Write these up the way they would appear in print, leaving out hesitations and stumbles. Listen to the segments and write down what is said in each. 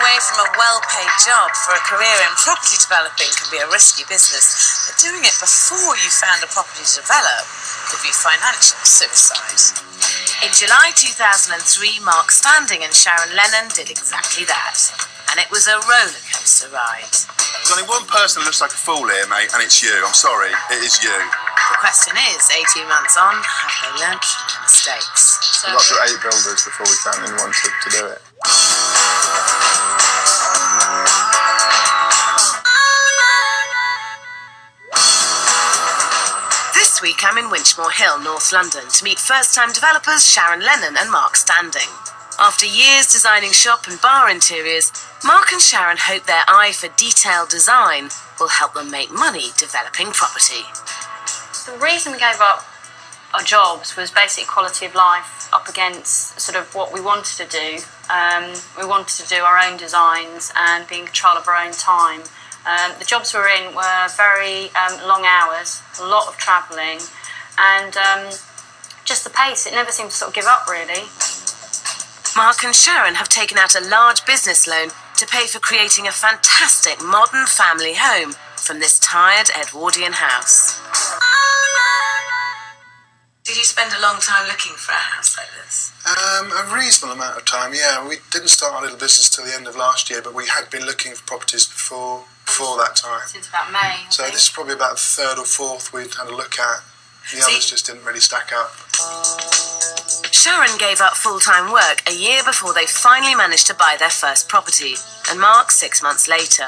away from a well-paid job for a career in property developing can be a risky business, but doing it before you found a property to develop could be financial suicide. In July 2003, Mark Standing and Sharon Lennon did exactly that, and it was a roller coaster ride. There's only one person that looks like a fool here, mate, and it's you. I'm sorry, it is you. The question is, 18 months on, have they learnt from their mistakes? We got through 8 builders before we found anyone to do it. This week I'm in Winchmore Hill, North London, to meet first-time developers Sharon Lennon and Mark Standing. After years designing shop and bar interiors, Mark and Sharon hope their eye for detailed design will help them make money developing property. The reason we gave up our jobs was basic quality of life up against sort of what we wanted to do. We wanted to do our own designs and be in control of our own time. The jobs we were in were very long hours, a lot of travelling, and just the pace. It never seemed to sort of give up, really. Mark and Sharon have taken out a large business loan to pay for creating a fantastic modern family home from this tired Edwardian house. Did you spend a long time looking for a house like this? A reasonable amount of time, yeah. We didn't start our little business till the end of last year, but we had been looking for properties before that time. Since about May. So this is probably about the third or fourth we'd had a look at. The others just didn't really stack up. Sharon gave up full-time work a year before they finally managed to buy their first property, and Mark 6 months later.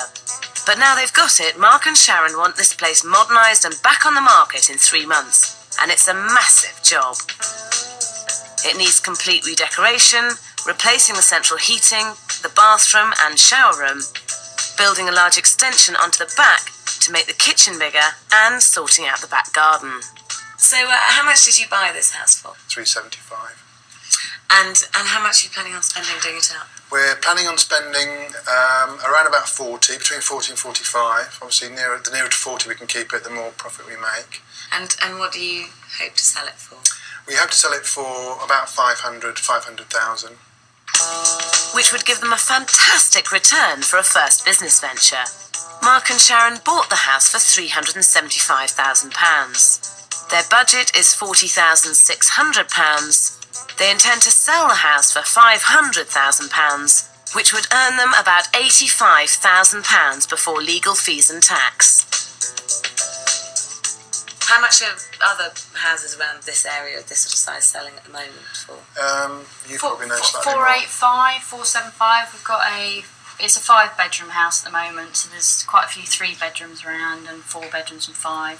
But now they've got it, Mark and Sharon want this place modernised and back on the market in 3 months. And it's a massive job. It needs complete redecoration, replacing the central heating, the bathroom and shower room, building a large extension onto the back to make the kitchen bigger, and sorting out the back garden. So how much did you buy this house for? $375. And how much are you planning on spending doing it up? We're planning on spending around about 40, between 40 and 45. Obviously, the nearer to 40 we can keep it, the more profit we make. And what do you hope to sell it for? We hope to sell it for about 500,000. Which would give them a fantastic return for a first business venture. Mark and Sharon bought the house for £375,000. Their budget is £40,600. They intend to sell the house for £500,000, which would earn them about £85,000 before legal fees and tax. How much are other houses around this area of this sort of size selling at the moment for? You probably know slightly more. 485, 475. We've got it's a 5-bedroom house at the moment, so there's quite a few 3 bedrooms around and 4 bedrooms and 5.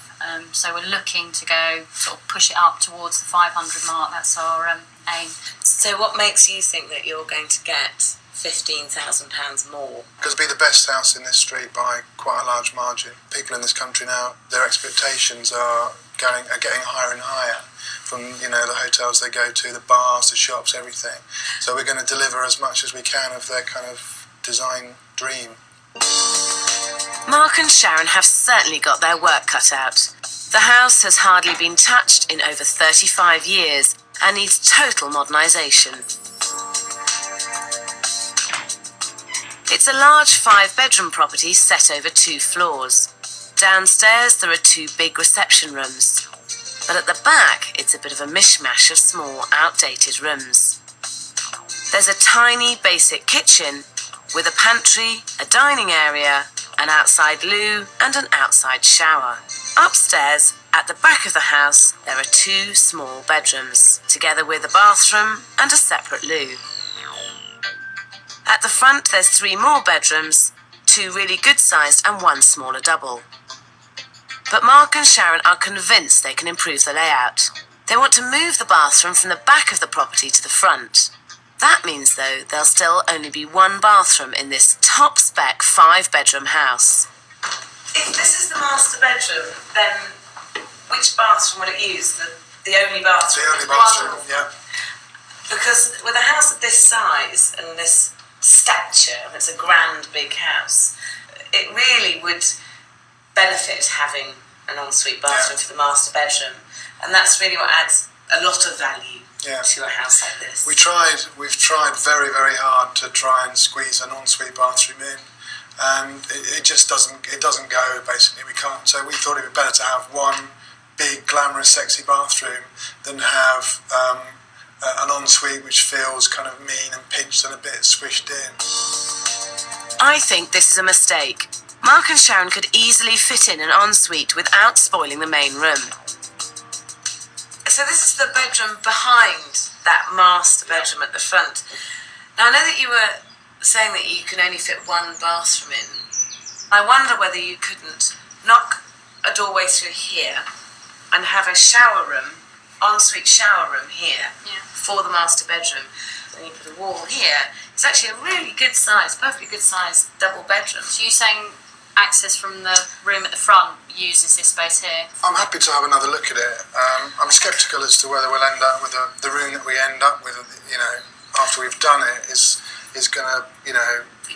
So we're looking to go sort of push it up towards the 500 mark. That's our aim. So what makes you think that you're going to get £15,000 more? Because it'll be the best house in this street by quite a large margin. People in this country now, their expectations are getting higher and higher. From the hotels they go to, the bars, the shops, everything. So we're going to deliver as much as we can of their kind of design dream. Mark and Sharon have certainly got their work cut out. The house has hardly been touched in over 35 years and needs total modernisation. It's a large 5-bedroom property set over 2 floors. Downstairs there are 2 big reception rooms, but at the back it's a bit of a mishmash of small, outdated rooms. There's a tiny, basic kitchen with a pantry, a dining area, an outside loo and an outside shower. Upstairs, at the back of the house, there are 2 small bedrooms, together with a bathroom and a separate loo. At the front, there's 3 more bedrooms, 2 really good-sized and 1 smaller double. But Mark and Sharon are convinced they can improve the layout. They want to move the bathroom from the back of the property to the front. That means, though, there'll still only be 1 bathroom in this top-spec 5-bedroom house. If this is the master bedroom, then which bathroom will it use? The only bathroom? The only bathroom, yeah. Because with a house of this size and this stature, and it's a grand big house, it really would benefit having an ensuite bathroom for the master bedroom. And that's really what adds a lot of value Yeah. to a house like this? We've tried very, very hard to try and squeeze an ensuite bathroom in, and it just doesn't go, basically. We can't. So we thought it'd be better to have one big, glamorous, sexy bathroom than have an ensuite which feels kind of mean and pinched and a bit squished in. I think this is a mistake. Mark and Sharon could easily fit in an ensuite without spoiling the main room. So this is the bedroom behind that master bedroom at the front. Now I know that you were saying that you can only fit one bathroom in. I wonder whether you couldn't knock a doorway through here and have a shower room, ensuite shower room here for the master bedroom. Then you put a wall here. It's actually a really good size, perfectly good size double bedroom. So you're saying access from the room at the front uses this space here? I'm happy to have another look at it. I'm sceptical as to whether we'll end up with the room that we end up with, after we've done it, is going to, be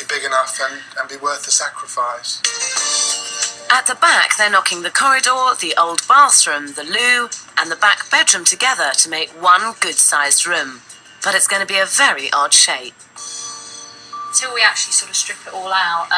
big enough and be worth the sacrifice. At the back, they're knocking the corridor, the old bathroom, the loo, and the back bedroom together to make one good-sized room. But it's going to be a very odd shape. Until we actually sort of strip it all out,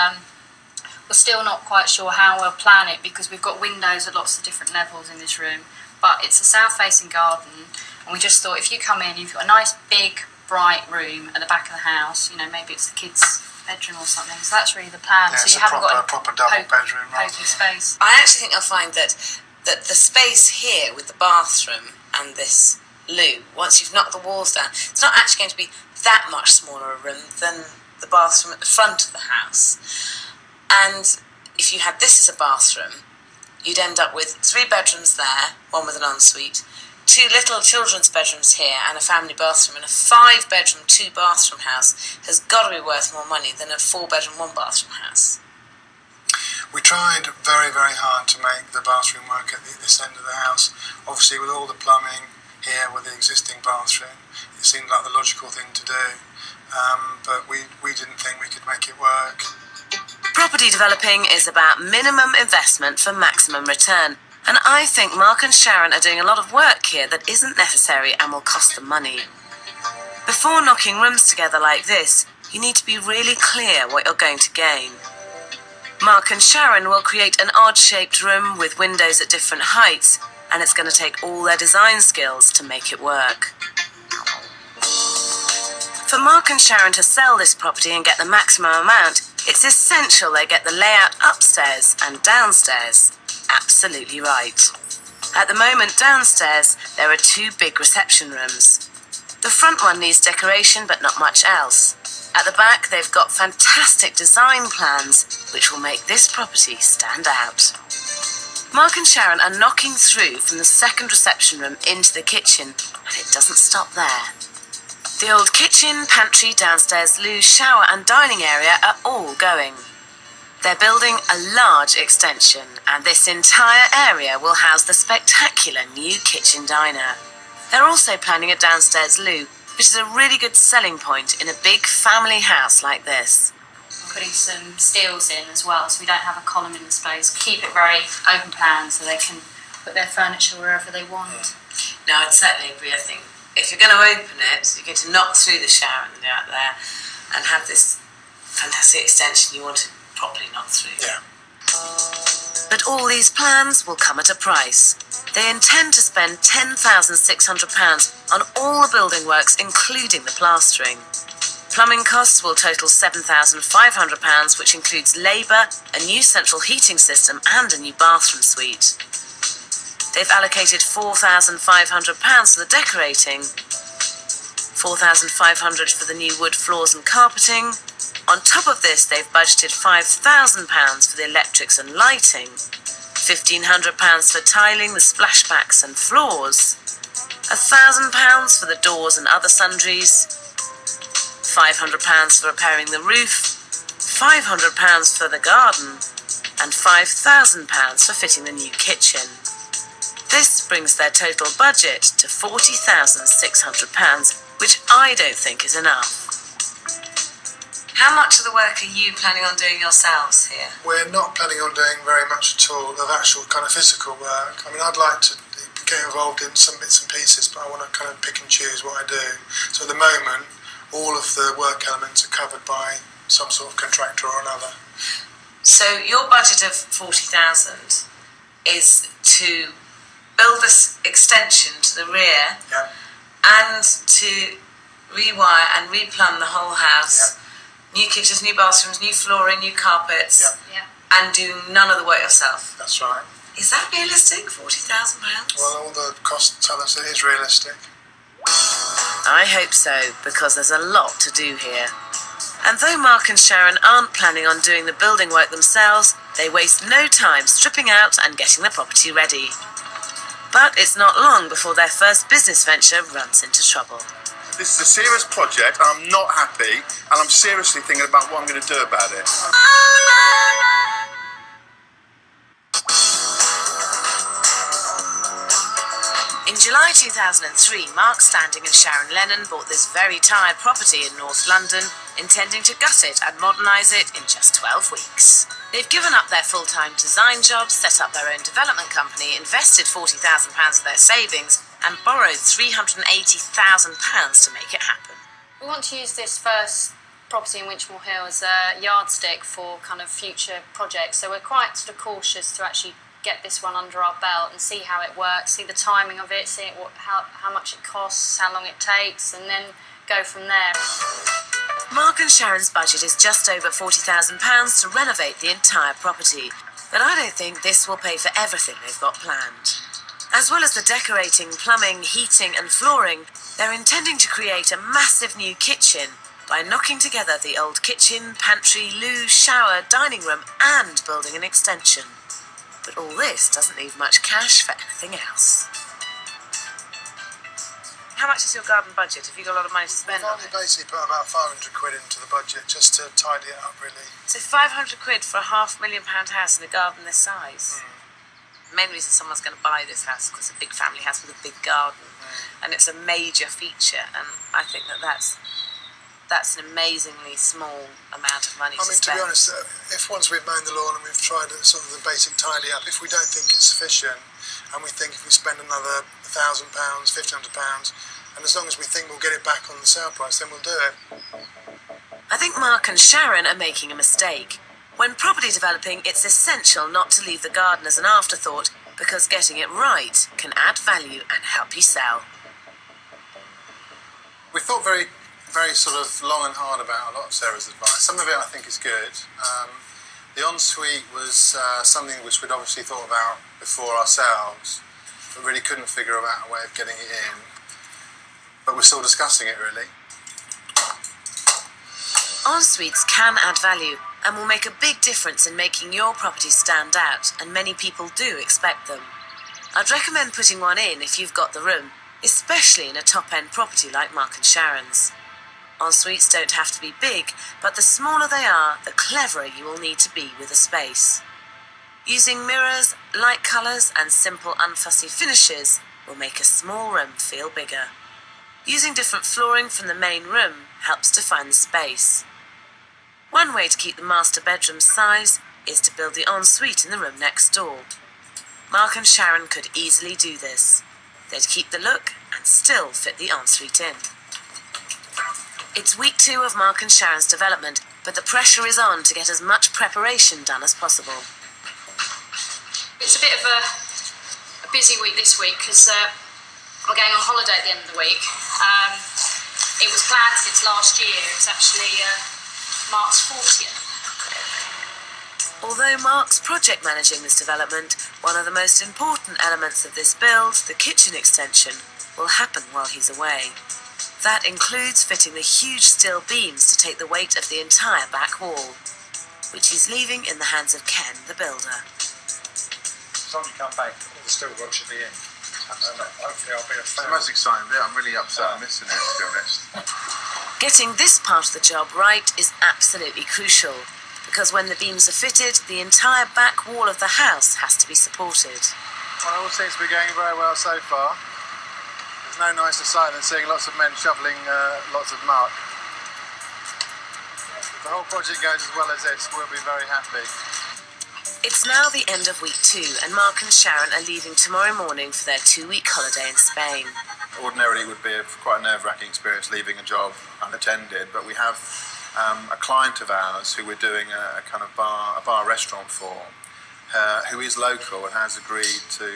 we're still not quite sure how we'll plan it, because we've got windows at lots of different levels in this room. But it's a south-facing garden, and we just thought if you come in, you've got a nice big, bright room at the back of the house. Maybe it's the kids' bedroom or something. So that's really the plan. Yeah, so it's you a haven't got a proper double bedroom. pokey space. I actually think you'll find that the space here with the bathroom and this loo, once you've knocked the walls down, it's not actually going to be that much smaller a room than the bathroom at the front of the house. And if you had this as a bathroom, you'd end up with 3 bedrooms there, one with an ensuite, 2 little children's bedrooms here, and a family bathroom. And a 5-bedroom, 2-bathroom house has got to be worth more money than a 4-bedroom, 1-bathroom house. We tried very, very hard to make the bathroom work at this end of the house. Obviously, with all the plumbing here with the existing bathroom, it seemed like the logical thing to do. But we didn't think we could make it work. Property developing is about minimum investment for maximum return. And I think Mark and Sharon are doing a lot of work here that isn't necessary and will cost them money. Before knocking rooms together like this, you need to be really clear what you're going to gain. Mark and Sharon will create an odd-shaped room with windows at different heights, and it's going to take all their design skills to make it work. For Mark and Sharon to sell this property and get the maximum amount, it's essential they get the layout upstairs and downstairs absolutely right. At the moment downstairs, there are 2 big reception rooms. The front one needs decoration but not much else. At the back, they've got fantastic design plans which will make this property stand out. Mark and Sharon are knocking through from the second reception room into the kitchen, and it doesn't stop there. The old kitchen, pantry, downstairs loo, shower and dining area are all going. They're building a large extension, and this entire area will house the spectacular new kitchen diner. They're also planning a downstairs loo, which is a really good selling point in a big family house like this. We're putting some steels in as well, so we don't have a column in the space. Keep it very open plan so they can put their furniture wherever they want. No, I'd certainly agree. I think if you're going to open it, you're going to knock through the shower and out there and have this fantastic extension you want to properly knocked through. Yeah. But all these plans will come at a price. They intend to spend £10,600 on all the building works, including the plastering. Plumbing costs will total £7,500, which includes labour, a new central heating system and a new bathroom suite. They've allocated £4,500 for the decorating, £4,500 for the new wood floors and carpeting. On top of this, they've budgeted £5,000 for the electrics and lighting, £1,500 for tiling the splashbacks and floors, £1,000 for the doors and other sundries, £500 for repairing the roof, £500 for the garden, and £5,000 for fitting the new kitchen. This brings their total budget to £40,600, which I don't think is enough. How much of the work are you planning on doing yourselves here? We're not planning on doing very much at all of actual kind of physical work. I mean, I'd like to get involved in some bits and pieces, but I want to kind of pick and choose what I do. So at the moment, all of the work elements are covered by some sort of contractor or another. So your budget of 40,000 is to build this extension to the rear Yeah. and to rewire and replumb the whole house. Yeah. New kitchens, new bathrooms, new flooring, new carpets, Yeah. and do none of the work yourself. That's right. Is that realistic? £40,000? Well, all the costs tell us it is realistic. I hope so, because there's a lot to do here. And though Mark and Sharon aren't planning on doing the building work themselves, they waste no time stripping out and getting the property ready. But it's not long before their first business venture runs into trouble. This is a serious project, and I'm not happy, and I'm seriously thinking about what I'm going to do about it. In July 2003, Mark Standing and Sharon Lennon bought this very tired property in North London, intending to gut it and modernise it in just 12 weeks. They've given up their full-time design jobs, set up their own development company, invested £40,000 of their savings, and borrowed £380,000 to make it happen. We want to use this first property in Winchmore Hill as a yardstick for kind of future projects. So we're quite sort of cautious to actually get this one under our belt and see how it works, see the timing of it, see how much it costs, how long it takes, and then go from there. Mark and Sharon's budget is just over £40,000 to renovate the entire property, but I don't think this will pay for everything they've got planned. As well as the decorating, plumbing, heating and flooring, they're intending to create a massive new kitchen by knocking together the old kitchen, pantry, loo, shower, dining room and building an extension. But all this doesn't leave much cash for anything else. How much is your garden budget? Have you got a lot of money to spend We've on only it? basically put about 500 quid into the budget just to tidy it up, really. So 500 quid for a £500,000 house in a garden this size? The main reason someone's going to buy this house is because it's a big family house with a big garden, and it's a major feature, and I think that's an amazingly small amount of money I mean, to be honest, if once we've mown the lawn and we've tried sort of the basic tidy up, if we don't think it's sufficient, and we think if we spend another £1,000, £1,500, and as long as we think we'll get it back on the sale price, then we'll do it. I think Mark and Sharon are making a mistake. When property developing, it's essential not to leave the garden as an afterthought, because getting it right can add value and help you sell. We thought very sort of long and hard about a lot of Sarah's advice. Some of it I think is good. The ensuite was something which we'd obviously thought about before ourselves, but really couldn't figure out a way of getting it in. But we're still discussing it, really. En-suites can add value and will make a big difference in making your property stand out, and many people do expect them. I'd recommend putting one in if you've got the room, especially in a top-end property like Mark and Sharon's. En-suites don't have to be big, but the smaller they are, the cleverer you will need to be with a space. Using mirrors, light colours and simple unfussy finishes will make a small room feel bigger. Using different flooring from the main room helps define the space. One way to keep the master bedroom size is to build the ensuite in the room next door. Mark and Sharon could easily do this. They'd keep the look and still fit the ensuite in. It's week 2 of Mark and Sharon's development, but the pressure is on to get as much preparation done as possible. It's a bit of a busy week this week because we're going on holiday at the end of the week. It was planned since last year. It's actually Mark's 40th. Although Mark's project managing this development, one of the most important elements of this build, the kitchen extension, will happen while he's away. That includes fitting the huge steel beams to take the weight of the entire back wall, which he's leaving in the hands of Ken, the builder. As long as you come back, all the steel work should be in. And hopefully I'll be a fan. The most exciting bit. I'm really upset I'm missing it, to be honest. Getting this part of the job right is absolutely crucial, because when the beams are fitted, the entire back wall of the house has to be supported. Well, it all seems to be going very well so far. There's no nicer sight than seeing lots of men shoveling lots of muck. If the whole project goes as well as this, we'll be very happy. It's now the end of week 2, and Mark and Sharon are leaving tomorrow morning for their 2-week holiday in Spain. Ordinarily would be quite a nerve-wracking experience leaving a job unattended, but we have a client of ours who we're doing a kind of bar restaurant for, who is local and has agreed to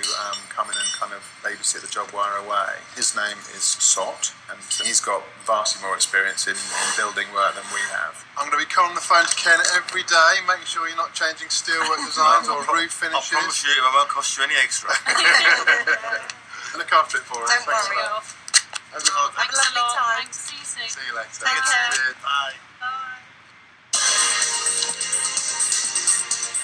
come in and kind of babysit the job while we're away. His name is Sot, and he's got vastly more experience in building work than we have. I'm going to be calling the phone to Ken every day, making sure you're not changing steelwork designs or roof finishes. I promise you, it won't cost you any extra. Look after it for us. Don't Thanks a worry. lot. Thanks a lot. Thanks. See you soon. See you later. Take care. Bye.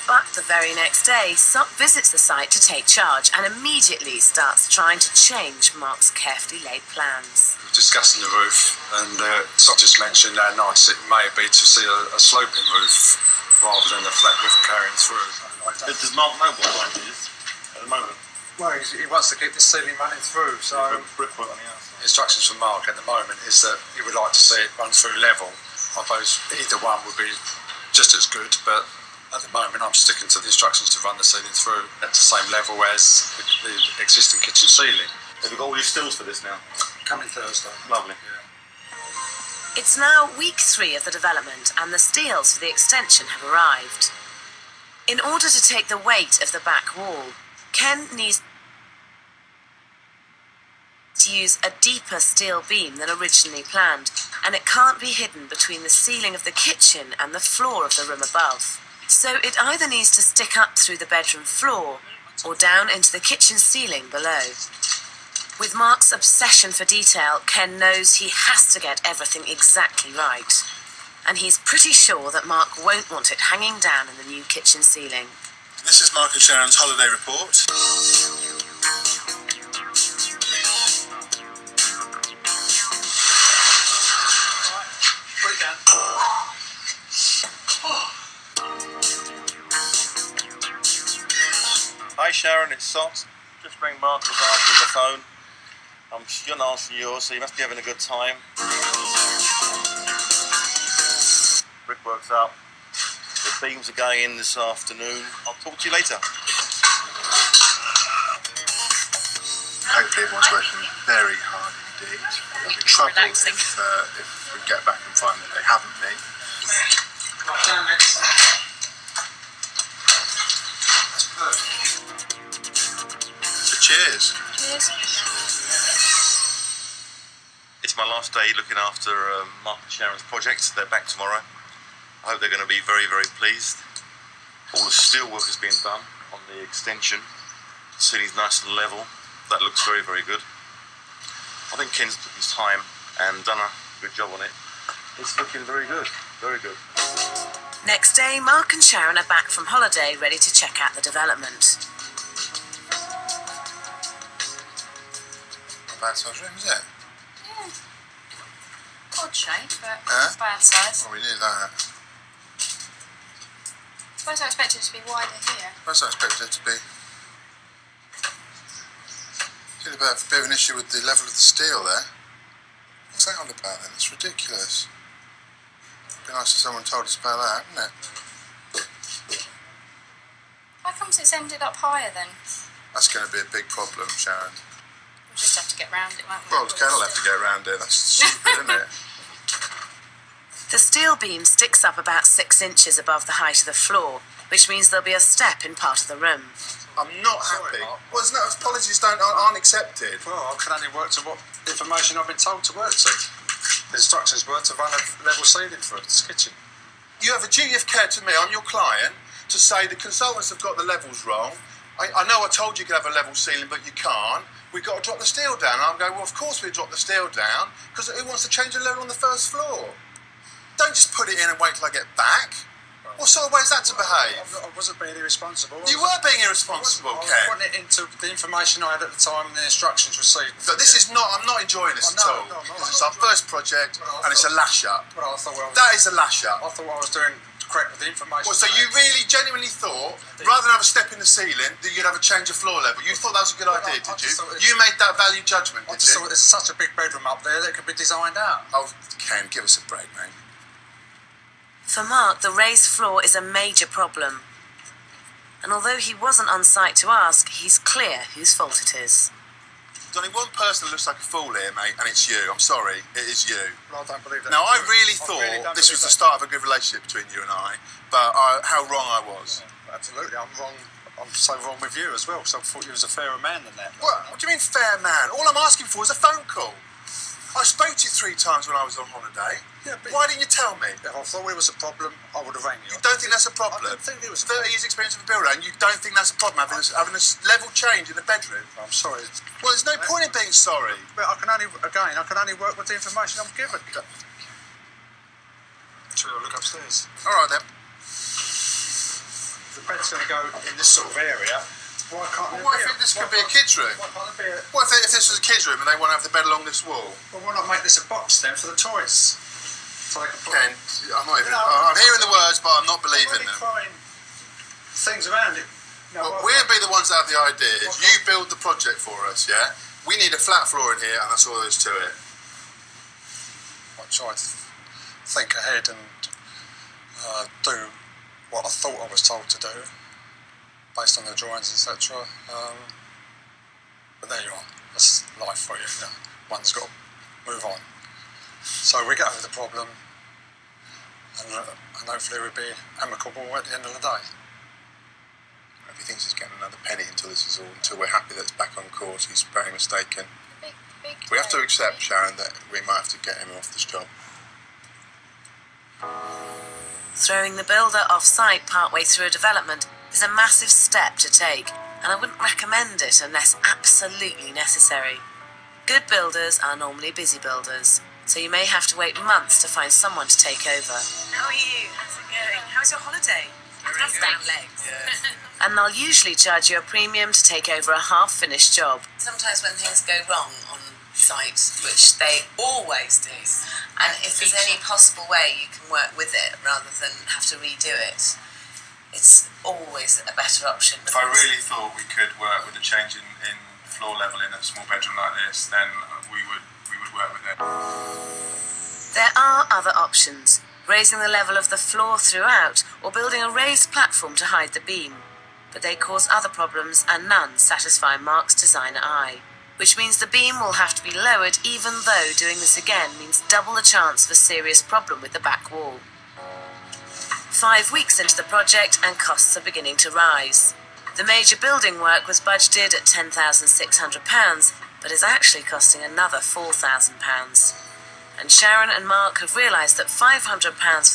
But the very next day, Sot visits the site to take charge and immediately starts trying to change Mark's carefully laid plans. Discussing the roof, and Sot just mentioned how nice it may be to see a sloping roof rather than a flat roof carrying through. Does Mark know what line it is at the moment? Well, he wants to keep the ceiling running through, so Brickwork on the outside. instructions from Mark at the moment is that he would like to see it run through level. I suppose either one would be just as good, but at the moment I'm sticking to the instructions to run the ceiling through at the same level as the existing kitchen ceiling. Have you got all your stills for this now? Coming Thursday. Lovely. Yeah. It's now week 3 of the development, and the steels for the extension have arrived. In order to take the weight of the back wall, Ken needs to use a deeper steel beam than originally planned, and it can't be hidden between the ceiling of the kitchen and the floor of the room above. So it either needs to stick up through the bedroom floor or down into the kitchen ceiling below. With Mark's obsession for detail, Ken knows he has to get everything exactly right. And he's pretty sure that Mark won't want it hanging down in the new kitchen ceiling. This is Mark and Sharon's holiday report. Put it down. Hi Sharon, it's Sot. Just rang Mark and was answering the phone. You're not answering yours, so you must be having a good time. Brickwork's up. The beams are going in this afternoon. I'll talk to you later. Hopefully everyone's working very hard indeed. There'll be trouble if we get back and find that they haven't been. That's perfect. So cheers. It's my last day looking after Mark and Sharon's project. They're back tomorrow. I hope they're going to be very, very pleased. All the steel work has been done on the extension. The ceiling's nice and level. That looks very, very good. I think Ken's took his time and done a good job on it. It's looking very good, very good. Next day, Mark and Sharon are back from holiday, ready to check out the development. Not a bad size room, is it? Odd shape, but Huh? bad size. Well, we knew that. I suppose I expected it to be wider here. First I expected it to be. See a bit of an issue with the level of the steel there. What's that all about then? It's ridiculous. It'd be nice if someone told us about that, wouldn't it? How comes it's ended up higher then? That's going to be a big problem, Sharon. We'll just have to get round it, won't we? Well, Ken will have to get around it. That's stupid, isn't it? The steel beam sticks up about 6 inches above the height of the floor, which means there'll be a step in part of the room. I'm not happy. Well, no, apologies aren't accepted. Well, I can only work to what information I've been told to work to. The instructions were to run a level ceiling through this kitchen. You have a duty of care to me. I'm your client to say the consultants have got the levels wrong. I know I told you could have a level ceiling, but you can't. We've got to drop the steel down. I'm going, well, of course we drop the steel down, because who wants to change the level on the first floor? Don't just put it in and wait till I get back. What sort of way is that to behave? I wasn't being irresponsible. You were being irresponsible, I was Ken. putting it into the information I had at the time and the instructions received. So this is not, I'm not enjoying this at all. Because it's our first project and it's a lash up. But I thought, well, That is a lash up. I thought I was doing correct with the information. Well, so you really genuinely thought, rather than have a step in the ceiling, that you'd have a change of floor level? You thought that was a good idea, did you? You made that value judgment, I did just you? thought there's such a big bedroom up there that it could be designed out. Oh, Ken, give us a break, mate. For Mark, the raised floor is a major problem. and although he wasn't on site to ask, he's clear whose fault it is. There's only one person that looks like a fool here, mate, and it's you. I'm sorry, it is you. Well, I don't believe that. Now, I really don't thought this was believe the start of a good relationship between you and I, but how wrong I was. that. Absolutely, I'm wrong. I'm so wrong with you as well. So I thought you was a fairer man than that. What do you mean, fair man? All I'm asking for is a phone call. I spoke to you 3 times when I was on holiday. Yeah, but why didn't you tell me? If I thought it was a problem, I would have rang you. You don't think that's a problem? I don't think it was. 30 years experience of a builder, and you don't think that's a problem, having a level change in the bedroom? I'm sorry. Well, there's no point in being sorry. But I can only work with the information I'm given. Should we look upstairs? All right, then. The bed's going to go in this sort of area. Why can't it What be? if this could be a kid's room? Why can't it be? What if this was a kid's room and they want to have the bed along this wall? Well, why not make this a box then for the toys? So they can put. Ken, I'm hearing the words, but I'm not believing them. Trying things around it. No, Well, we'll be the ones that have the ideas. You build the project for us, yeah? We need a flat floor in here, and that's all there is to it. I try to think ahead and do what I thought I was told to do, based on the drawings, etc. But there you are. That's life for you. One's got to move on. So we get over the problem, and hopefully we'll be amicable at the end of the day. If he thinks he's getting another penny until we're happy that it's back on course, he's very mistaken. We have to accept, Sharon, that we might have to get him off this job. Throwing the builder off-site partway through a development is a massive step to take, and I wouldn't recommend it unless absolutely necessary. Good builders are normally busy builders, so you may have to wait months to find someone to take over. How are you? How's it going? How's your holiday? Down legs. And they'll usually charge you a premium to take over a half-finished job. Sometimes when things go wrong on site, which they always do, and if there's any possible way you can work with it rather than have to redo it, it's always a better option. If I really thought we could work with a change in floor level in a small bedroom like this, then we would work with it. There are other options, raising the level of the floor throughout or building a raised platform to hide the beam. But they cause other problems and none satisfy Mark's designer eye, which means the beam will have to be lowered even though doing this again means double the chance of a serious problem with the back wall. 5 weeks into the project and costs are beginning to rise. The major building work was budgeted at £10,600, but is actually costing another £4,000. And Sharon and Mark have realised that £500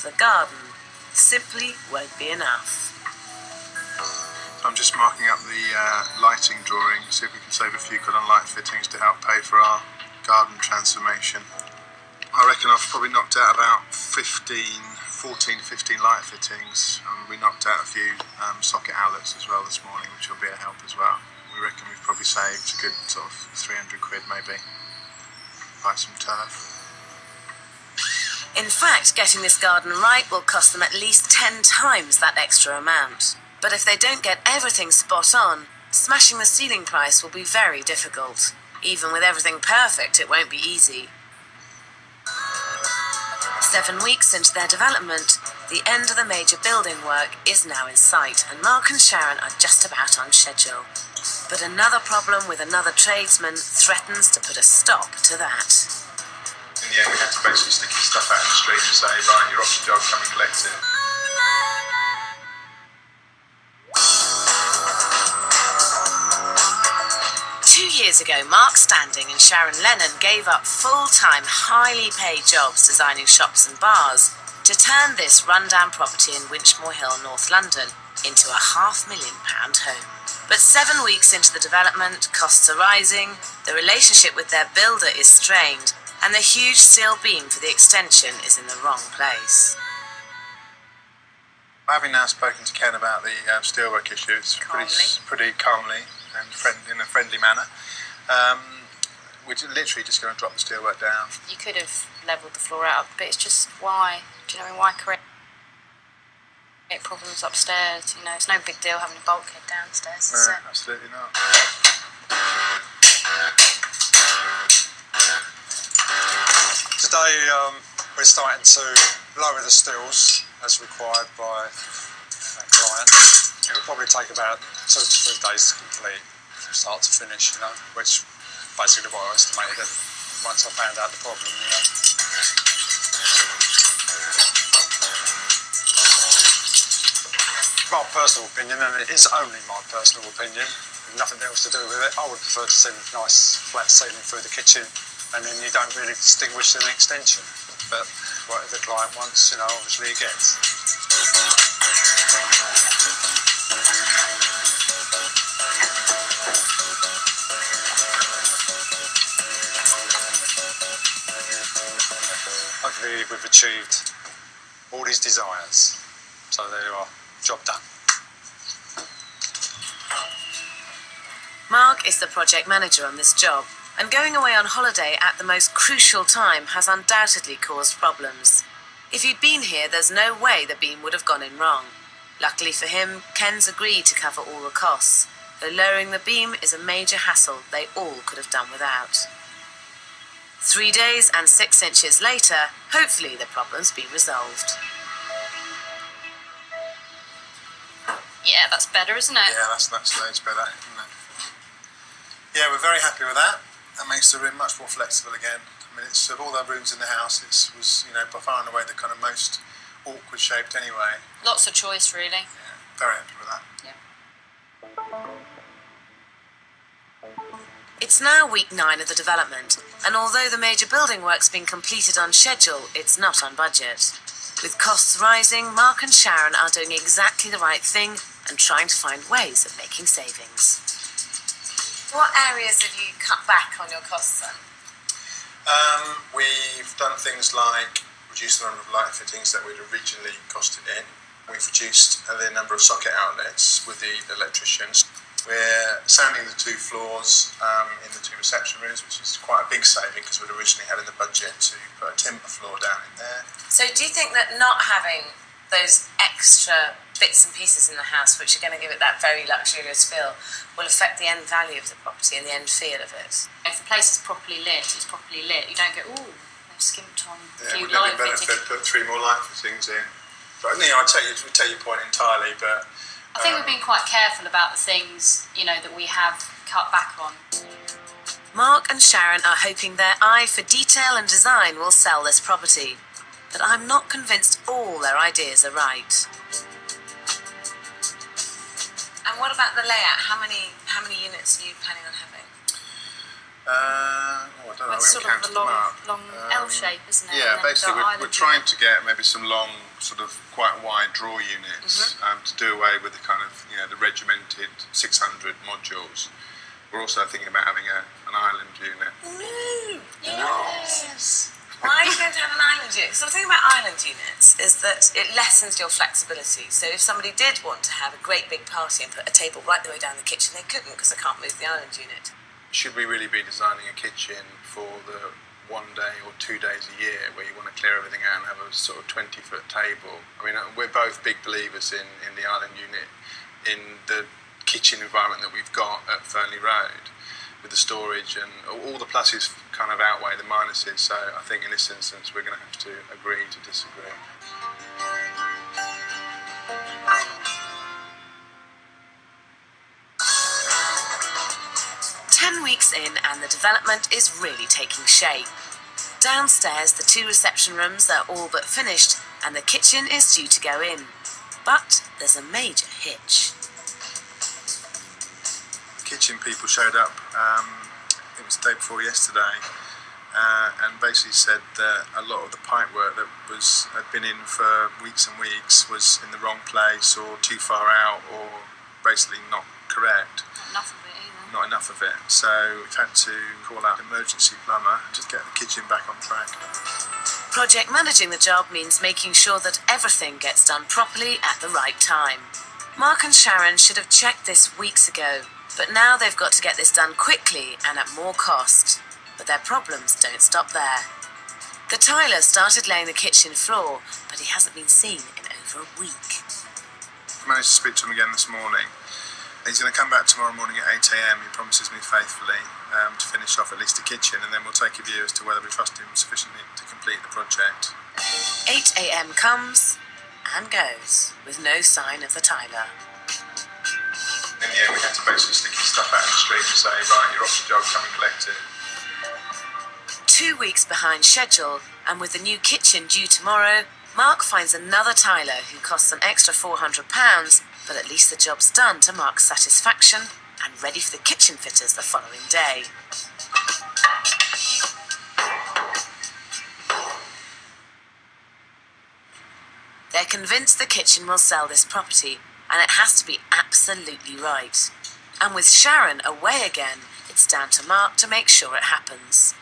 for the garden simply won't be enough. I'm just marking up the lighting drawing, see if we can save a few quid on light fittings to help pay for our garden transformation. I reckon I've probably knocked out about 14 to 15 light fittings, and we knocked out a few socket outlets as well this morning, which will be a help as well. We reckon we've probably saved a good sort of 300 quid maybe. Buy some turf. In fact, getting this garden right will cost them at least 10 times that extra amount. But if they don't get everything spot on, smashing the ceiling price will be very difficult. Even with everything perfect, it won't be easy. 7 weeks into their development, the end of the major building work is now in sight, and Mark and Sharon are just about on schedule. But another problem with another tradesman threatens to put a stop to that. In the end, we had to basically stick his stuff out in the street and say, right, you're off your job, come and collect it. 2 years ago, Mark Standing and Sharon Lennon gave up full-time, highly paid jobs designing shops and bars to turn this rundown property in Winchmore Hill, North London, into a £500,000 home. But 7 weeks into the development, costs are rising, the relationship with their builder is strained, and the huge steel beam for the extension is in the wrong place. Having now spoken to Ken about the steelwork issues pretty calmly and in a friendly manner, we're literally just going to drop the steelwork down. You could have levelled the floor out, but it's just why? Do you know what I mean? Why create problems upstairs? You know, it's no big deal having a bulkhead downstairs. No, Is it? absolutely not. Today we're starting to lower the steels as required by client. It would probably take about 2 to 3 days to complete, start to finish, which basically what I estimated it once I found out the problem. My personal opinion, and it is only my personal opinion, nothing else to do with it, I would prefer to see a nice flat ceiling through the kitchen, and then you don't really distinguish an extension. But whatever the client wants, obviously he gets. Hopefully we've achieved all his desires. So there you are, job done. Mark is the project manager on this job, and going away on holiday at the most crucial time has undoubtedly caused problems. If he'd been here, there's no way the beam would have gone in wrong. Luckily for him, Ken's agreed to cover all the costs, though lowering the beam is a major hassle they all could have done without. 3 days and 6 inches later, hopefully the problem's been resolved. Yeah, that's better, isn't it? Yeah, that's loads better, isn't it? Yeah, we're very happy with that. That makes the room much more flexible again. I mean, it's of all the rooms in the house, it was by far and away the kind of most awkward shaped anyway. Lots of choice, really. Yeah, very happy with that. Yeah. It's now week 9 of the development, and although the major building work's been completed on schedule, it's not on budget. With costs rising, Mark and Sharon are doing exactly the right thing and trying to find ways of making savings. What areas have you cut back on your costs then? We've done things like reduce the number of light fittings that we'd originally costed in. We've reduced the number of socket outlets with the electricians. We're sanding the 2 floors in the 2 reception rooms, which is quite a big saving because we'd originally had in the budget to put a timber floor down in there. So do you think that not having those extra bits and pieces in the house, which are going to give it that very luxurious feel, will affect the end value of the property and the end feel of it? If the place is properly lit, it's properly lit. You don't go, ooh, they've skimped on a few Wouldn't light it be better if fittings. they'd put 3 more light fittings in? But I take your point entirely, but I think we've been quite careful about the things, that we have cut back on. Mark and Sharon are hoping their eye for detail and design will sell this property, but I'm not convinced all their ideas are right. And what about the layout? How many units are you planning on having? I don't know. It's We sort haven't of a counted them up. long L shape, isn't it? Yeah, And then basically we've got we're island trying unit. to get maybe some long, sort of quite wide draw units to do away with the kind of the regimented 600 modules. We're also thinking about having an island unit. Yes. Why are you going to have an island unit? So the thing about island units is that it lessens your flexibility. So if somebody did want to have a great big party and put a table right the way down the kitchen, they couldn't because they can't move the island unit. Should we really be designing a kitchen for the 1 day or 2 days a year where you want to clear everything out and have a sort of 20-foot table? I mean, we're both big believers in the island unit, in the kitchen environment that we've got at Fernley Road with the storage, and all the pluses kind of outweigh the minuses. So I think in this instance we're going to have to agree to disagree. Weeks in and the development is really taking shape. Downstairs, the 2 reception rooms are all but finished and the kitchen is due to go in. But there's a major hitch. The kitchen people showed up, it was the day before yesterday, and basically said that a lot of the pipework that had been in for weeks and weeks was in the wrong place or too far out or basically not correct. Enough of it either. Not enough of it. So we've had to call out an emergency plumber to get the kitchen back on track. Project managing the job means making sure that everything gets done properly at the right time. Mark and Sharon should have checked this weeks ago, but now they've got to get this done quickly and at more cost. But their problems don't stop there. The tiler started laying the kitchen floor, but he hasn't been seen in over a week. I managed to speak to him again this morning. He's going to come back tomorrow morning at 8 a.m, he promises me faithfully, to finish off at least the kitchen, and then we'll take a view as to whether we trust him sufficiently to complete the project. 8 a.m. comes, and goes, with no sign of the tiler. In the end, we had to basically stick his stuff out in the street and say, right, you're off the job, come and collect it. 2 weeks behind schedule, and with the new kitchen due tomorrow, Mark finds another tiler who costs an extra £400, but at least the job's done to Mark's satisfaction and ready for the kitchen fitters the following day. They're convinced the kitchen will sell this property, and it has to be absolutely right. And with Sharon away again, it's down to Mark to make sure it happens.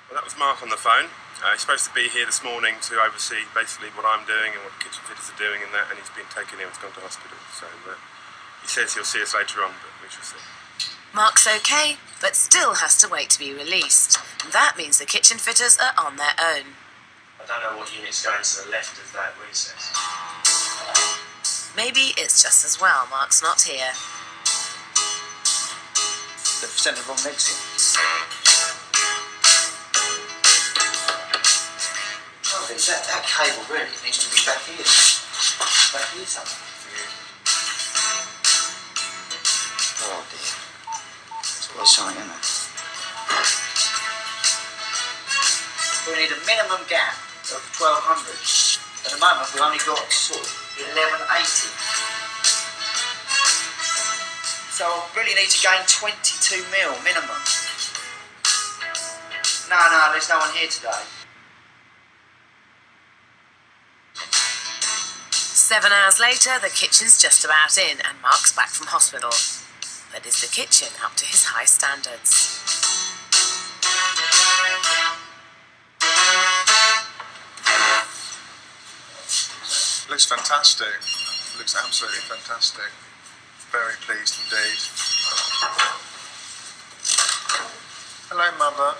Well, that was Mark on the phone. He's supposed to be here this morning to oversee basically what I'm doing and what the kitchen fitters are doing and that, and he's been taken ill, he's gone to hospital. So he says he'll see us later on, but we shall see. Mark's okay, but still has to wait to be released. And that means the kitchen fitters are on their own. I don't know what unit's going to the left of that recess. Maybe it's just as well Mark's not here. They've sent the wrong legs in. Oh, that cable really needs to be back here. Back here somewhere. Oh dear. It's always something, isn't it? We need a minimum gap of 1200. At the moment we've only got sort of 1180. So I really need to gain 22 mil minimum. No, there's no one here today. 7 hours later, the kitchen's just about in and Mark's back from hospital. But is the kitchen up to his high standards? Looks fantastic. Looks absolutely fantastic. Very pleased indeed. Hello, Mother.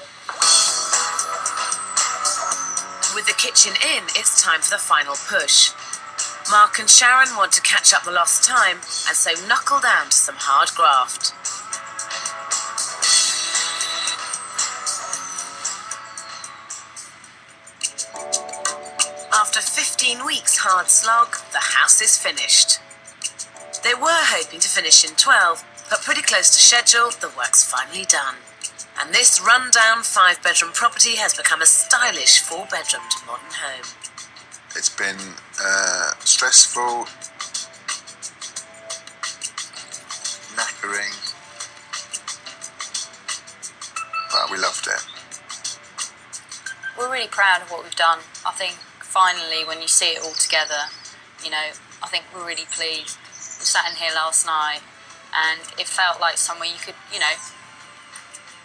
With the kitchen in, it's time for the final push. Mark and Sharon want to catch up the lost time and so knuckle down to some hard graft. After 15 weeks hard slog, the house is finished. They were hoping to finish in 12, but pretty close to schedule, the work's finally done. And this run-down 5-bedroom property has become a stylish 4-bedroomed modern home. It's been stressful, knackering, but we loved it. We're really proud of what we've done. I think finally when you see it all together, I think we're really pleased. We sat in here last night and it felt like somewhere you could,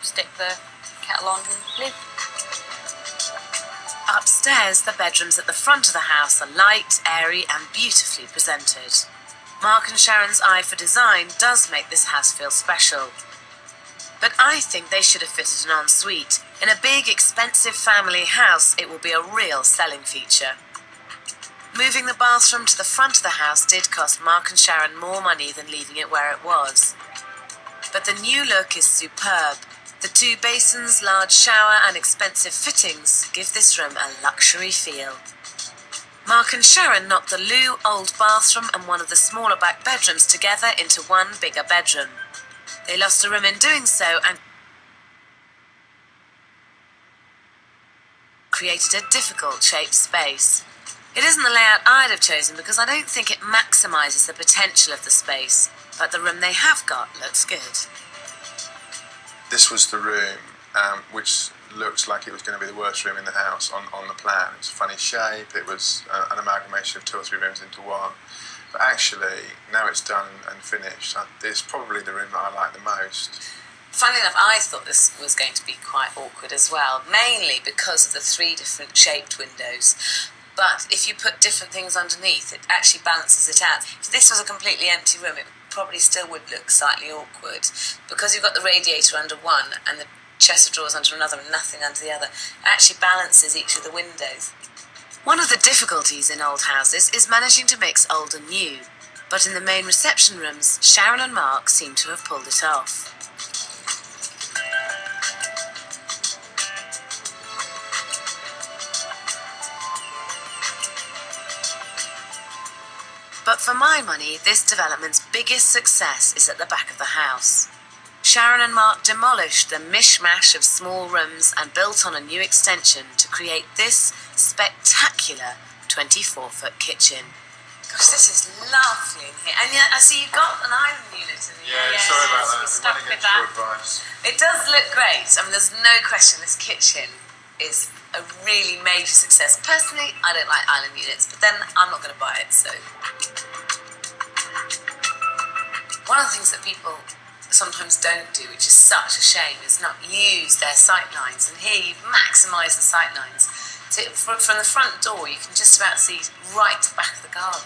stick the kettle on and live. Upstairs, the bedrooms at the front of the house are light, airy and beautifully presented. Mark and Sharon's eye for design does make this house feel special. But I think they should have fitted an ensuite. In a big, expensive family house, it will be a real selling feature. Moving the bathroom to the front of the house did cost Mark and Sharon more money than leaving it where it was. But the new look is superb. The 2 basins, large shower and expensive fittings give this room a luxury feel. Mark and Sharon knocked the loo, old bathroom and one of the smaller back bedrooms together into one bigger bedroom. They lost a room in doing so and created a difficult shaped space. It isn't the layout I'd have chosen because I don't think it maximises the potential of the space, but the room they have got looks good. This was the room which looked like it was going to be the worst room in the house on the plan. It was a funny shape, it was an amalgamation of 2 or 3 rooms into one. But actually, now it's done and finished, it's probably the room that I like the most. Funnily enough, I thought this was going to be quite awkward as well, mainly because of the 3 different shaped windows. But if you put different things underneath, it actually balances it out. If this was a completely empty room, it probably still would look slightly awkward. Because you've got the radiator under one and the chest of drawers under another and nothing under the other, it actually balances each of the windows. One of the difficulties in old houses is managing to mix old and new. But in the main reception rooms, Sharon and Mark seem to have pulled it off. But for my money, this development's biggest success is at the back of the house. Sharon and Mark demolished the mishmash of small rooms and built on a new extension to create this spectacular 24-foot kitchen. Gosh, this is lovely in here. And yeah, I see you've got an island unit in here. Yeah, sorry about that. we're stuck We went with against your that. advice. It does look great. I mean, there's no question this kitchen is a really major success. Personally, I don't like island units, but then I'm not going to buy it, so. One of the things that people sometimes don't do, which is such a shame, is not use their sight lines. And here you've maximised the sight lines. So from the front door, you can just about see right to the back of the garden.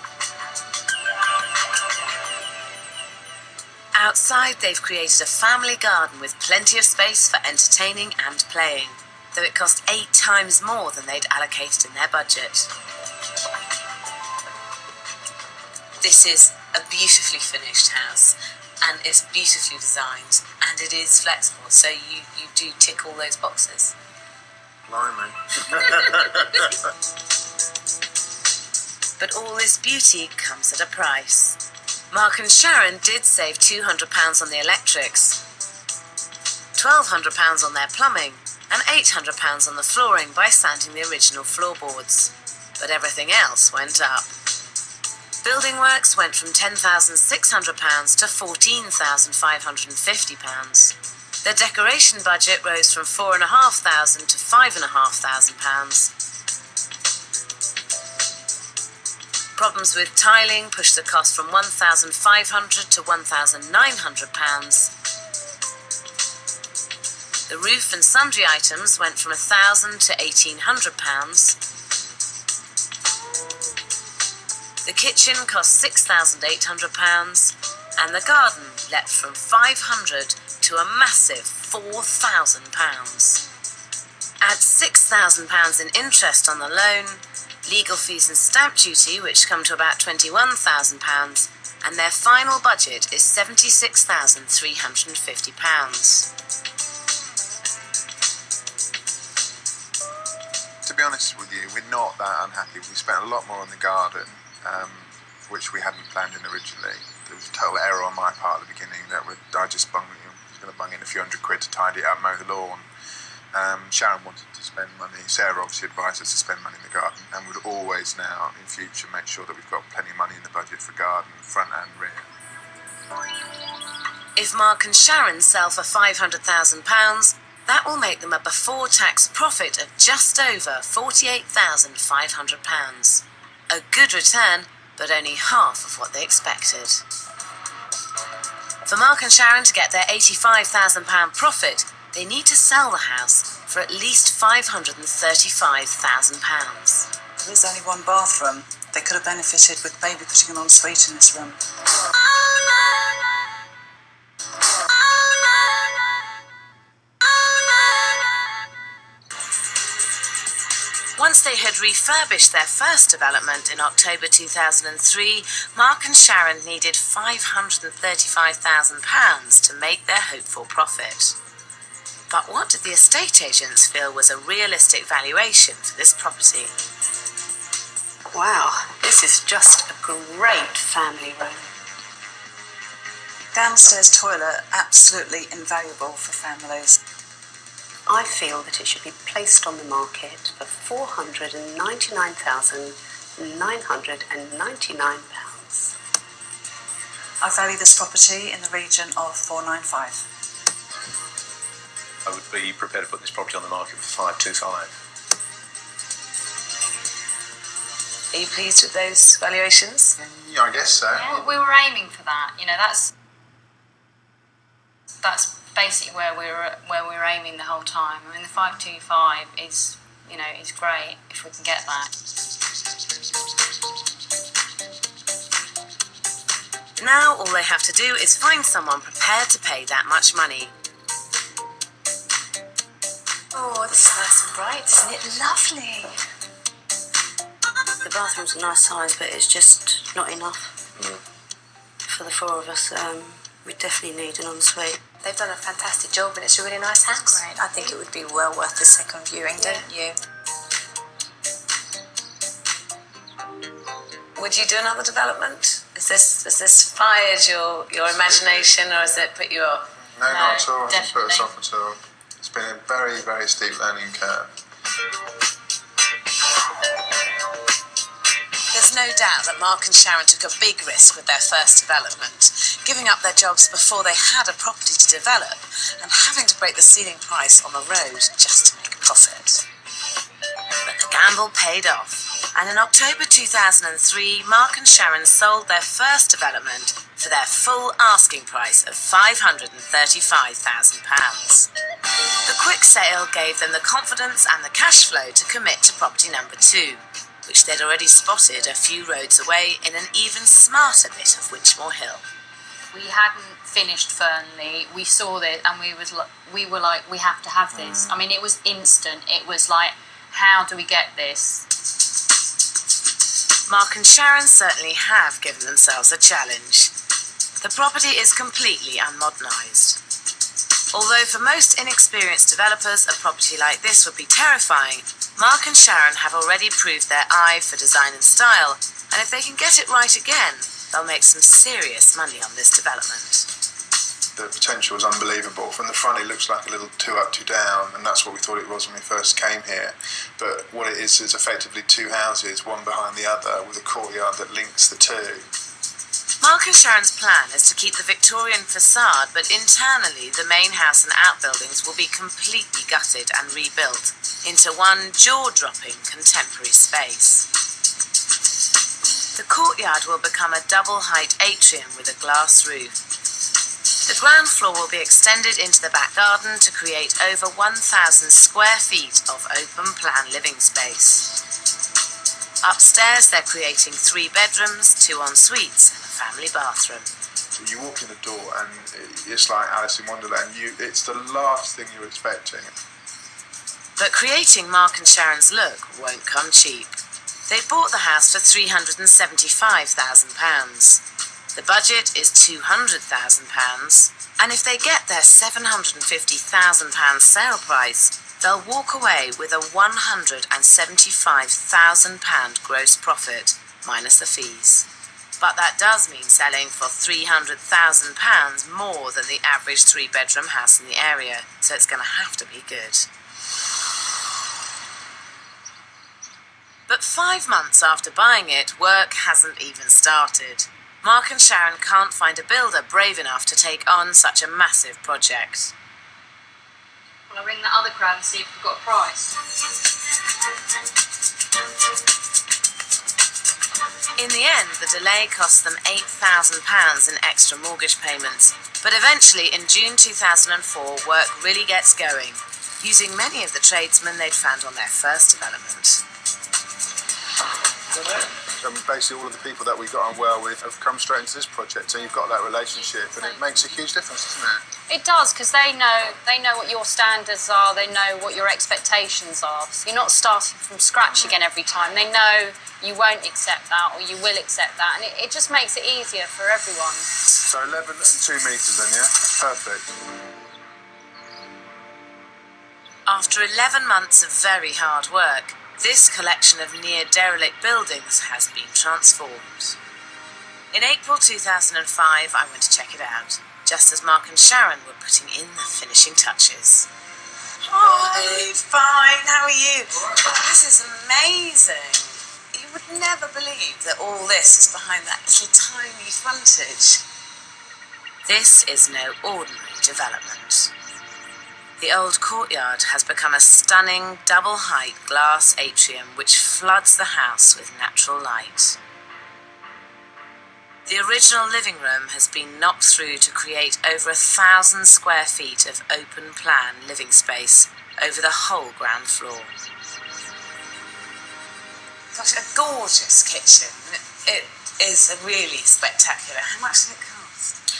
Outside, they've created a family garden with plenty of space for entertaining and playing, though it cost 8 times more than they'd allocated in their budget. This is a beautifully finished house, and it's beautifully designed, and it is flexible, so you do tick all those boxes. Blimey. But all this beauty comes at a price. Mark and Sharon did save £200 on the electrics, £1,200 on their plumbing, and £800 on the flooring by sanding the original floorboards. But everything else went up. Building works went from £10,600 to £14,550. Their decoration budget rose from £4,500 to £5,500. Problems with tiling pushed the cost from £1,500 to £1,900. The roof and sundry items went from £1,000 to £1,800. The kitchen cost £6,800, and the garden leapt from £500 to a massive £4,000. Add £6,000 in interest on the loan, legal fees and stamp duty, which come to about £21,000, and their final budget is £76,350. To be honest with you, we're not that unhappy. We spent a lot more on the garden, which we hadn't planned in originally. There was a total error on my part at the beginning that I was going to bung in a few £100 to tidy it up, mow the lawn. Sharon wanted to spend money. Sarah obviously advised us to spend money in the garden, and would always now, in future, make sure that we've got plenty of money in the budget for garden, front and rear. If Mark and Sharon sell for £500,000, that will make them a before-tax profit of just over £48,500. A good return, but only half of what they expected. For Mark and Sharon to get their £85,000 profit, they need to sell the house for at least £535,000. There's only one bathroom. They could have benefited with maybe putting an ensuite in this room. Once they had refurbished their first development in October 2003, Mark and Sharon needed £535,000 to make their hoped-for profit. But what did the estate agents feel was a realistic valuation for this property? Wow, this is just a great family room. Downstairs toilet, absolutely invaluable for families. I feel that it should be placed on the market for £499,999. I value this property in the region of £495,000. I would be prepared to put this property on the market for £525,000. Are you pleased with those valuations? Yeah, I guess so. Yeah, we were aiming for that. You know, that's basically where we were aiming the whole time. I mean, the 525 is great if we can get that. Now all they have to do is find someone prepared to pay that much money. Oh, this is nice and bright, isn't it? Lovely. The bathroom's a nice size, but it's just not enough for the 4 of us. We definitely need an ensuite. They've done a fantastic job, and it's a really nice house. Great. I think it would be well worth the second viewing, don't you? Would you do another development? Has this fired your imagination, or has it put you off? No, not at all. It hasn't put definitely. us off at all. It's been a very, very steep learning curve. There's no doubt that Mark and Sharon took a big risk with their first development, giving up their jobs before they had a property to develop and having to break the ceiling price on the road just to make a profit. But the gamble paid off, and in October 2003, Mark and Sharon sold their first development for their full asking price of £535,000. The quick sale gave them the confidence and the cash flow to commit to property number 2, which they'd already spotted a few roads away in an even smarter bit of Winchmore Hill. We hadn't finished Fernley. We saw this and we were like, we have to have this. I mean, it was instant. It was like, how do we get this? Mark and Sharon certainly have given themselves a challenge. The property is completely unmodernised. Although for most inexperienced developers, a property like this would be terrifying, Mark and Sharon have already proved their eye for design and style, and if they can get it right again, they'll make some serious money on this development. The potential is unbelievable. From the front it looks like a little 2 up, 2 down, and that's what we thought it was when we first came here. But what it is effectively 2 houses, one behind the other, with a courtyard that links the two. Mark and Sharon's plan is to keep the Victorian facade, but internally the main house and outbuildings will be completely gutted and rebuilt into one jaw-dropping contemporary space. The courtyard will become a double-height atrium with a glass roof. The ground floor will be extended into the back garden to create over 1,000 square feet of open-plan living space. Upstairs, they're creating 3 bedrooms, 2 en-suites, and a family bathroom. You walk in the door and it's like Alice in Wonderland. It's the last thing you're expecting. But creating Mark and Sharon's look won't come cheap. They bought the house for £375,000. The budget is £200,000, and if they get their £750,000 sale price, they'll walk away with a £175,000 gross profit, minus the fees. But that does mean selling for £300,000 more than the average 3-bedroom house in the area, so it's going to have to be good. But 5 months after buying it, work hasn't even started. Mark and Sharon can't find a builder brave enough to take on such a massive project. Will I ring that other crowd and see if we've got a price? In the end, the delay cost them £8,000 in extra mortgage payments, but eventually in June 2004, work really gets going, using many of the tradesmen they'd found on their first development. Basically all of the people that we got on well with have come straight into this project, and you've got that relationship, and it makes a huge difference, doesn't it? It does, because they know what your standards are, they know what your expectations are. So you're not starting from scratch again every time. They know you won't accept that or you will accept that, and it just makes it easier for everyone. So 11 and 2 metres then, yeah? Perfect. After 11 months of very hard work, this collection of near-derelict buildings has been transformed. In April 2005, I went to check it out, just as Mark and Sharon were putting in the finishing touches. Hi, fine, how are you? This is amazing. You would never believe that all this is behind that little tiny frontage. This is no ordinary development. The old courtyard has become a stunning double-height glass atrium which floods the house with natural light. The original living room has been knocked through to create over 1,000 square feet of open-plan living space over the whole ground floor. Gosh, a gorgeous kitchen. It is really spectacular. How much did it cost?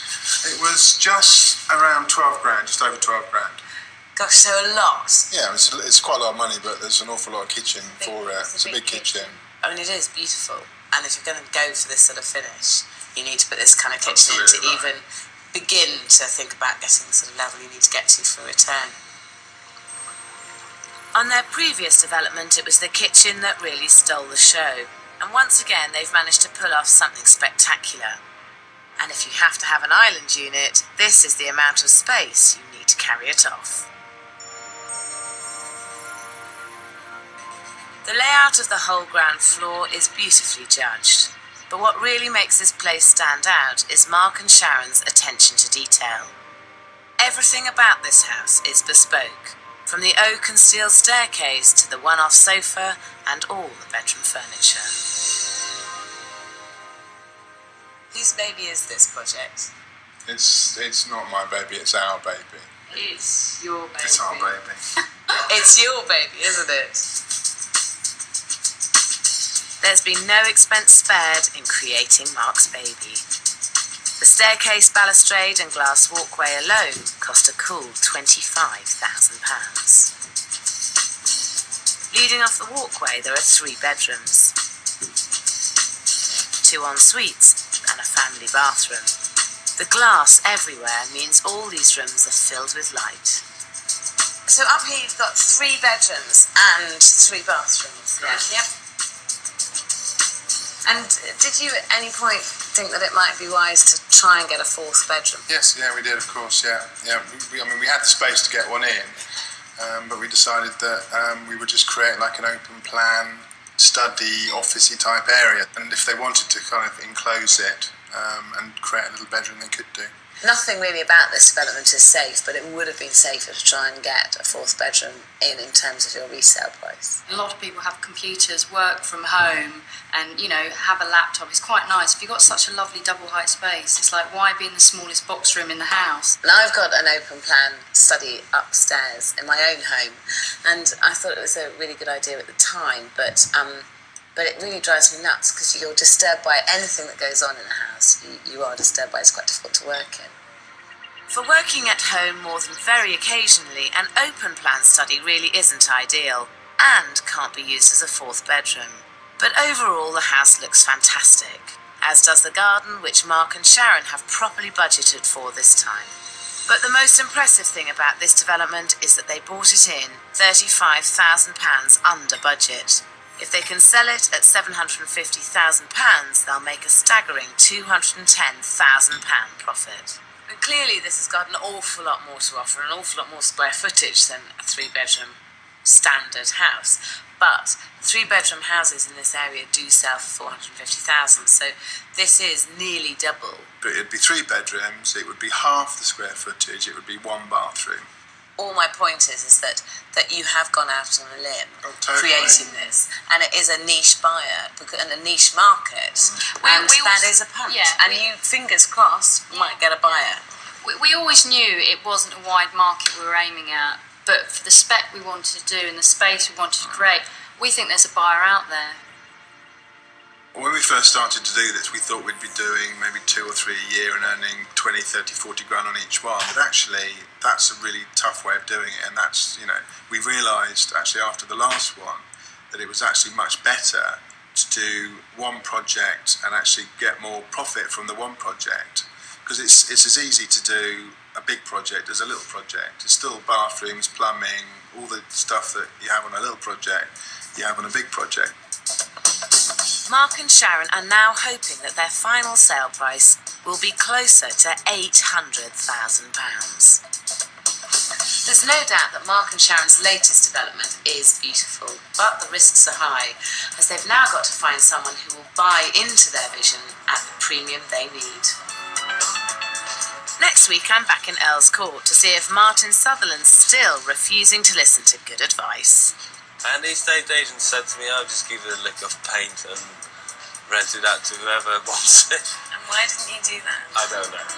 It was just around 12 grand, just over 12 grand. Gosh, so a lot. Yeah, it's quite a lot of money, but there's an awful lot of kitchen for it. It's a big kitchen. I mean, it is beautiful. And if you're going to go for this sort of finish, you need to put this kind of kitchen in to even begin to think about getting the sort of level you need to get to for a return. On their previous development, it was the kitchen that really stole the show. And once again, they've managed to pull off something spectacular. And if you have to have an island unit, this is the amount of space you need to carry it off. The layout of the whole ground floor is beautifully judged, but what really makes this place stand out is Mark and Sharon's attention to detail. Everything about this house is bespoke, from the oak and steel staircase to the one-off sofa and all the bedroom furniture. Whose baby is this project? It's not my baby, it's our baby. It's your baby. It's our baby. It's your baby, isn't it? There's been no expense spared in creating Mark's baby. The staircase, balustrade and glass walkway alone cost a cool £25,000. Leading off the walkway, there are 3 bedrooms, 2 en-suites and a family bathroom. The glass everywhere means all these rooms are filled with light. So up here you've got 3 bedrooms and 3 bathrooms. Yeah. Yep. And did you at any point think that it might be wise to try and get a 4th bedroom? Yes, yeah, we did, of course, yeah. We had the space to get one in, but we decided that we would just create like an open plan, study, officey type area. And if they wanted to kind of enclose it and create a little bedroom, they could do. Nothing really about this development is safe, but it would have been safer to try and get a 4th bedroom in terms of your resale price. A lot of people have computers, work from home, and, you know, have a laptop. It's quite nice. If you've got such a lovely double height space, it's like, why be in the smallest box room in the house? Now I've got an open plan study upstairs in my own home, and I thought it was a really good idea at the time, but it really drives me nuts because you're disturbed by anything that goes on in the house. You are disturbed by it. It's quite difficult to work in. For working at home more than very occasionally, an open plan study really isn't ideal and can't be used as a 4th bedroom. But overall, the house looks fantastic, as does the garden, which Mark and Sharon have properly budgeted for this time. But the most impressive thing about this development is that they bought it in £35,000 under budget. If they can sell it at £750,000, they'll make a staggering £210,000 profit. And clearly this has got an awful lot more to offer, an awful lot more square footage than a 3-bedroom standard house. But 3-bedroom houses in this area do sell for £450,000, so this is nearly double. But it'd be 3 bedrooms, it would be half the square footage, it would be 1 bathroom. All my point is that you have gone out on a limb creating this, and it is a niche buyer and a niche market, and that is a punch. Yeah, and you, fingers crossed, might get a buyer. We always knew it wasn't a wide market we were aiming at, but for the spec we wanted to do and the space we wanted to create, we think there's a buyer out there. When we first started to do this, we thought we'd be doing maybe 2 or 3 a year and earning 20, 30, 40 grand on each one. But actually, that's a really tough way of doing it. And that's, you know, we realised actually after the last one that it was actually much better to do one project and actually get more profit from the one project. Because it's as easy to do a big project as a little project. It's still bathrooms, plumbing, all the stuff that you have on a little project, you have on a big project. Mark and Sharon are now hoping that their final sale price will be closer to £800,000. There's no doubt that Mark and Sharon's latest development is beautiful, but the risks are high, as they've now got to find someone who will buy into their vision at the premium they need. Next week I'm back in Earl's Court to see if Martin Sutherland's still refusing to listen to good advice. And the estate agent said to me, I'll just give it a lick of paint and rent it out to whoever wants it. And why didn't you do that? I don't know.